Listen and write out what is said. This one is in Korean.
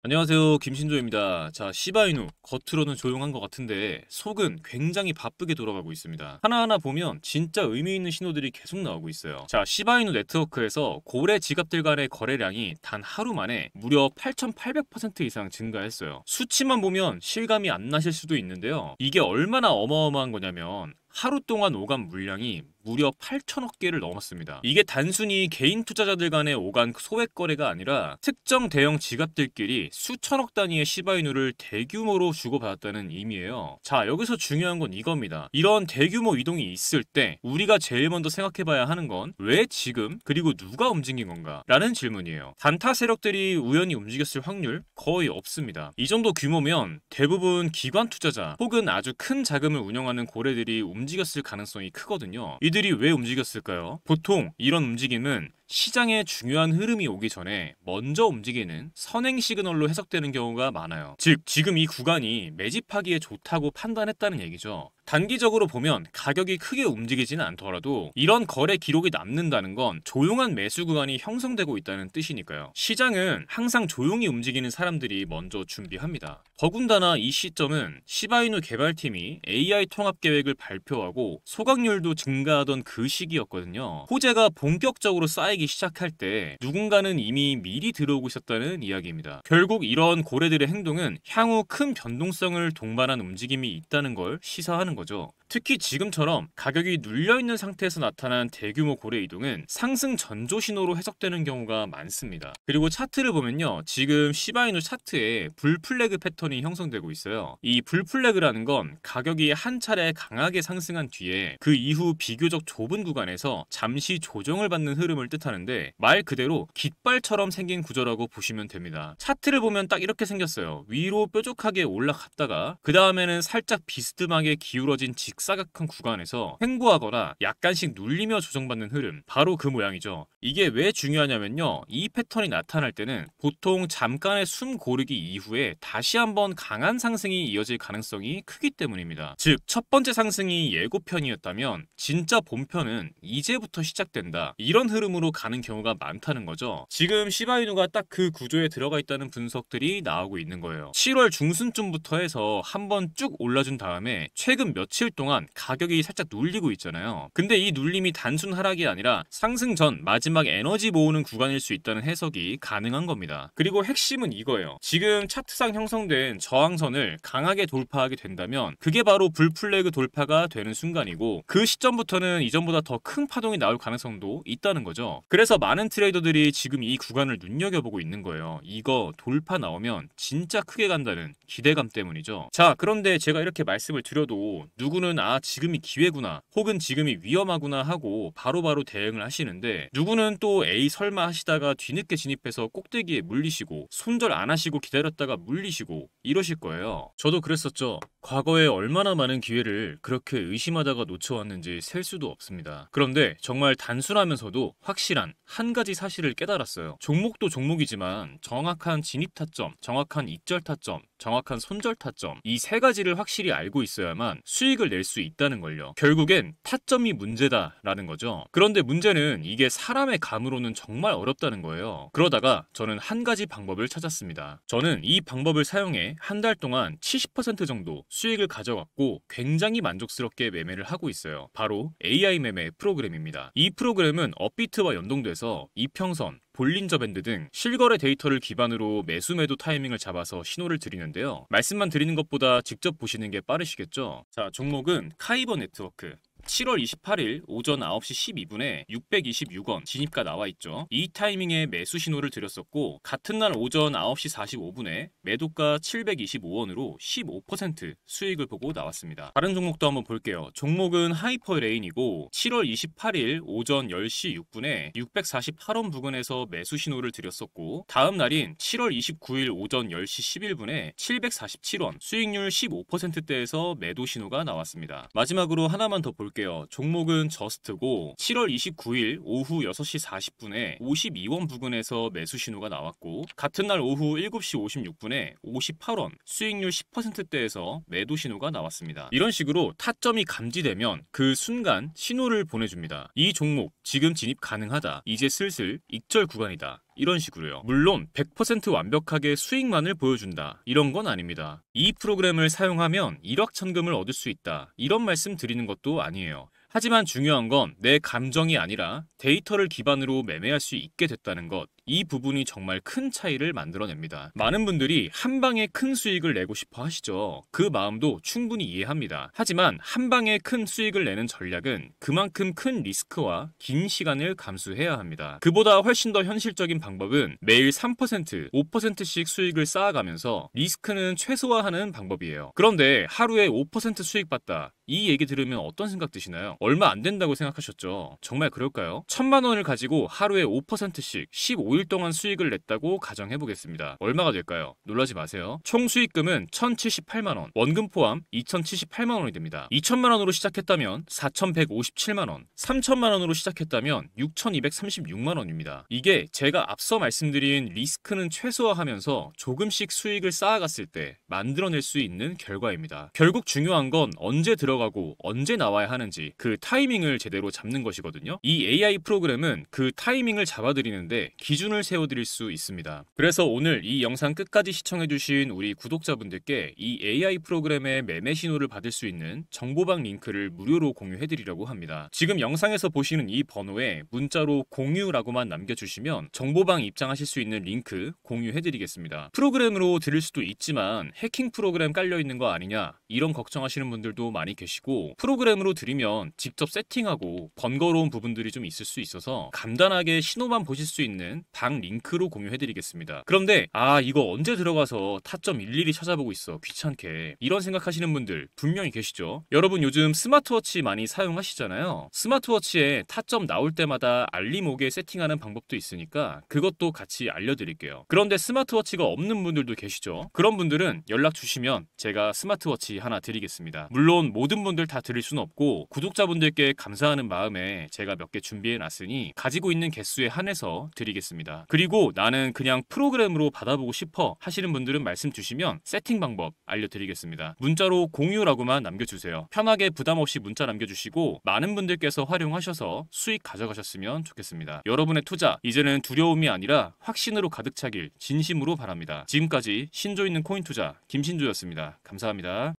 안녕하세요, 김신조입니다. 자, 시바이누 겉으로는 조용한 것 같은데 속은 굉장히 바쁘게 돌아가고 있습니다. 하나하나 보면 진짜 의미 있는 신호들이 계속 나오고 있어요. 자, 시바이누 네트워크에서 고래 지갑들 간의 거래량이 단 하루 만에 무려 8,800% 이상 증가했어요. 수치만 보면 실감이 안 나실 수도 있는데요. 이게 얼마나 어마어마한 거냐면 하루 동안 오간 물량이 무려 8천억 개를 넘었습니다. 이게 단순히 개인 투자자들 간의 오간 소액 거래가 아니라 특정 대형 지갑들끼리 수천억 단위의 시바이누를 대규모로 주고받았다는 의미예요. 자, 여기서 중요한 건 이겁니다. 이런 대규모 이동이 있을 때 우리가 제일 먼저 생각해봐야 하는 건 왜 지금 그리고 누가 움직인 건가? 라는 질문이에요. 단타 세력들이 우연히 움직였을 확률 거의 없습니다. 이 정도 규모면 대부분 기관 투자자 혹은 아주 큰 자금을 운영하는 고래들이 움직였을 가능성이 크거든요. 이들이 왜 움직였을까요? 보통 이런 움직임은 시장에 중요한 흐름이 오기 전에 먼저 움직이는 선행 시그널로 해석되는 경우가 많아요. 즉, 지금 이 구간이 매집하기에 좋다고 판단했다는 얘기죠. 단기적으로 보면 가격이 크게 움직이지는 않더라도 이런 거래 기록이 남는다는 건 조용한 매수 구간이 형성되고 있다는 뜻이니까요. 시장은 항상 조용히 움직이는 사람들이 먼저 준비합니다. 더군다나 이 시점은 시바이누 개발팀이 AI 통합 계획을 발표하고 소각률도 증가하던 그 시기였거든요. 호재가 본격적으로 쌓이기 시작할 때 누군가는 이미 미리 들어오고 있었다는 이야기입니다. 결국 이런 고래들의 행동은 향후 큰 변동성을 동반한 움직임이 있다는 걸 시사하는 거죠. 특히 지금처럼 가격이 눌려있는 상태에서 나타난 대규모 고래 이동은 상승 전조 신호로 해석되는 경우가 많습니다. 그리고 차트를 보면요, 지금 시바이누 차트에 불플래그 패턴이 형성되고 있어요. 이 불플래그라는 건 가격이 한 차례 강하게 상승한 뒤에 그 이후 비교적 좁은 구간에서 잠시 조정을 받는 흐름을 뜻하는데 말 그대로 깃발처럼 생긴 구조라고 보시면 됩니다. 차트를 보면 딱 이렇게 생겼어요. 위로 뾰족하게 올라갔다가 그 다음에는 살짝 비스듬하게 기울어진 직사각형 구간에서 횡보하거나 약간씩 눌리며 조정받는 흐름, 바로 그 모양이죠. 이게 왜 중요하냐면요, 이 패턴이 나타날 때는 보통 잠깐의 숨 고르기 이후에 다시 한번 강한 상승이 이어질 가능성이 크기 때문입니다. 즉, 첫 번째 상승이 예고편이었다면 진짜 본편은 이제부터 시작된다, 이런 흐름으로 가는 경우가 많다는 거죠. 지금 시바이누가 딱 그 구조에 들어가 있다는 분석들이 나오고 있는 거예요. 7월 중순쯤부터 해서 한번 쭉 올라준 다음에 최근 며칠 동안 가격이 살짝 눌리고 있잖아요. 근데 이 눌림이 단순 하락이 아니라 상승 전 마지막 에너지 모으는 구간일 수 있다는 해석이 가능한 겁니다. 그리고 핵심은 이거예요. 지금 차트상 형성된 저항선을 강하게 돌파하게 된다면 그게 바로 불플래그 돌파가 되는 순간이고, 그 시점부터는 이전보다 더 큰 파동이 나올 가능성도 있다는 거죠. 그래서 많은 트레이더들이 지금 이 구간을 눈여겨보고 있는 거예요. 이거 돌파 나오면 진짜 크게 간다는 기대감 때문이죠. 자, 그런데 제가 이렇게 말씀을 드려도 누구는 지금이 기회구나 혹은 지금이 위험하구나 하고 바로바로 대응을 하시는데, 누구는 또 에이 설마 하시다가 뒤늦게 진입해서 꼭대기에 물리시고 손절 안 하시고 기다렸다가 물리시고 이러실 거예요. 저도 그랬었죠. 과거에 얼마나 많은 기회를 그렇게 의심하다가 놓쳐왔는지 셀 수도 없습니다. 그런데 정말 단순하면서도 확실한 한 가지 사실을 깨달았어요. 종목도 종목이지만 정확한 진입 타점, 정확한 익절 타점, 정확한 손절 타점, 이 세 가지를 확실히 알고 있어야만 수익을 낼 수 있다는 걸요. 결국엔 타점이 문제다라는 거죠. 그런데 문제는 이게 사람의 감으로는 정말 어렵다는 거예요. 그러다가 저는 한 가지 방법을 찾았습니다. 저는 이 방법을 사용해 한 달 동안 70% 정도 수익을 가져갔고 굉장히 만족스럽게 매매를 하고 있어요. 바로 AI 매매 프로그램입니다. 이 프로그램은 업비트와 연동돼서 이평선, 볼린저 밴드 등 실거래 데이터를 기반으로 매수 매도 타이밍을 잡아서 신호를 드리는데요. 말씀만 드리는 것보다 직접 보시는 게 빠르시겠죠? 자, 종목은 카이버 네트워크. 7월 28일 오전 9시 12분에 626원 진입가 나와 있죠. 이 타이밍에 매수 신호를 드렸었고, 같은 날 오전 9시 45분에 매도가 725원으로 15% 수익을 보고 나왔습니다. 다른 종목도 한번 볼게요. 종목은 하이퍼레인이고 7월 28일 오전 10시 6분에 648원 부근에서 매수 신호를 드렸었고, 다음 날인 7월 29일 오전 10시 11분에 747원, 수익률 15%대에서 매도 신호가 나왔습니다. 마지막으로 하나만 더 볼게요. 종목은 저스트고 7월 29일 오후 6시 40분에 52원 부근에서 매수 신호가 나왔고, 같은 날 오후 7시 56분에 58원, 수익률 10%대에서 매도 신호가 나왔습니다. 이런 식으로 타점이 감지되면 그 순간 신호를 보내줍니다. 이 종목 지금 진입 가능하다, 이제 슬슬 익절 구간이다, 이런 식으로요. 물론 100% 완벽하게 수익만을 보여준다 이런 건 아닙니다. 이 프로그램을 사용하면 일확천금을 얻을 수 있다 이런 말씀 드리는 것도 아니에요. 하지만 중요한 건 내 감정이 아니라 데이터를 기반으로 매매할 수 있게 됐다는 것, 이 부분이 정말 큰 차이를 만들어냅니다. 많은 분들이 한 방에 큰 수익을 내고 싶어 하시죠. 그 마음도 충분히 이해합니다. 하지만 한 방에 큰 수익을 내는 전략은 그만큼 큰 리스크와 긴 시간을 감수해야 합니다. 그보다 훨씬 더 현실적인 방법은 매일 3%, 5%씩 수익을 쌓아가면서 리스크는 최소화하는 방법이에요. 그런데 하루에 5% 수익 봤다, 이 얘기 들으면 어떤 생각 드시나요? 얼마 안 된다고 생각하셨죠? 정말 그럴까요? 1000만 원을 가지고 하루에 5%씩 15일 동안 수익을 냈다고 가정해보겠습니다. 얼마가 될까요? 놀라지 마세요. 총 수익금은 1078만 원, 원금 포함 2078만 원이 됩니다. 2000만 원으로 시작했다면 4157만 원, 3000만 원으로 시작했다면 6236만 원입니다. 이게 제가 앞서 말씀드린 리스크는 최소화하면서 조금씩 수익을 쌓아갔을 때 만들어낼 수 있는 결과입니다. 결국 중요한 건 언제 들어가고 언제 나와야 하는지 그 타이밍을 제대로 잡는 것이거든요. 이 AI 프로그램은 그 타이밍을 잡아드리는데 기준을 세워드릴 수 있습니다. 그래서 오늘 이 영상 끝까지 시청해주신 우리 구독자분들께 이 AI 프로그램의 매매 신호를 받을 수 있는 정보방 링크를 무료로 공유해드리려고 합니다. 지금 영상에서 보시는 이 번호에 문자로 공유라고만 남겨주시면 정보방 입장하실 수 있는 링크 공유해드리겠습니다. 프로그램으로 들을 수도 있지만 해킹 프로그램 깔려있는 거 아니냐 이런 걱정하시는 분들도 많이 계시고, 프로그램으로 들으면 직접 세팅하고 번거로운 부분들이 좀 있을 수 있어서 간단하게 신호만 보실 수 있는 방 링크로 공유해드리겠습니다. 그런데 이거 언제 들어가서 타점 일일이 찾아보고 있어 귀찮게 이런 생각하시는 분들 분명히 계시죠. 여러분 요즘 스마트워치 많이 사용하시잖아요. 스마트워치에 타점 나올 때마다 알림 오게 세팅하는 방법도 있으니까 그것도 같이 알려드릴게요. 그런데 스마트워치가 없는 분들도 계시죠. 그런 분들은 연락 주시면 제가 스마트워치 하나 드리겠습니다. 물론 모든 분들 다 드릴 수는 없고 구독자분들께 감사하는 마음에 제가 몇 개 준비해 놨으니 가지고 있는 개수에 한해서 드리겠습니다. 그리고 나는 그냥 프로그램으로 받아보고 싶어 하시는 분들은 말씀 주시면 세팅 방법 알려드리겠습니다. 문자로 공유라고만 남겨주세요. 편하게 부담 없이 문자 남겨주시고 많은 분들께서 활용하셔서 수익 가져가셨으면 좋겠습니다. 여러분의 투자 이제는 두려움이 아니라 확신으로 가득 차길 진심으로 바랍니다. 지금까지 신조 있는 코인 투자 김신조였습니다. 감사합니다.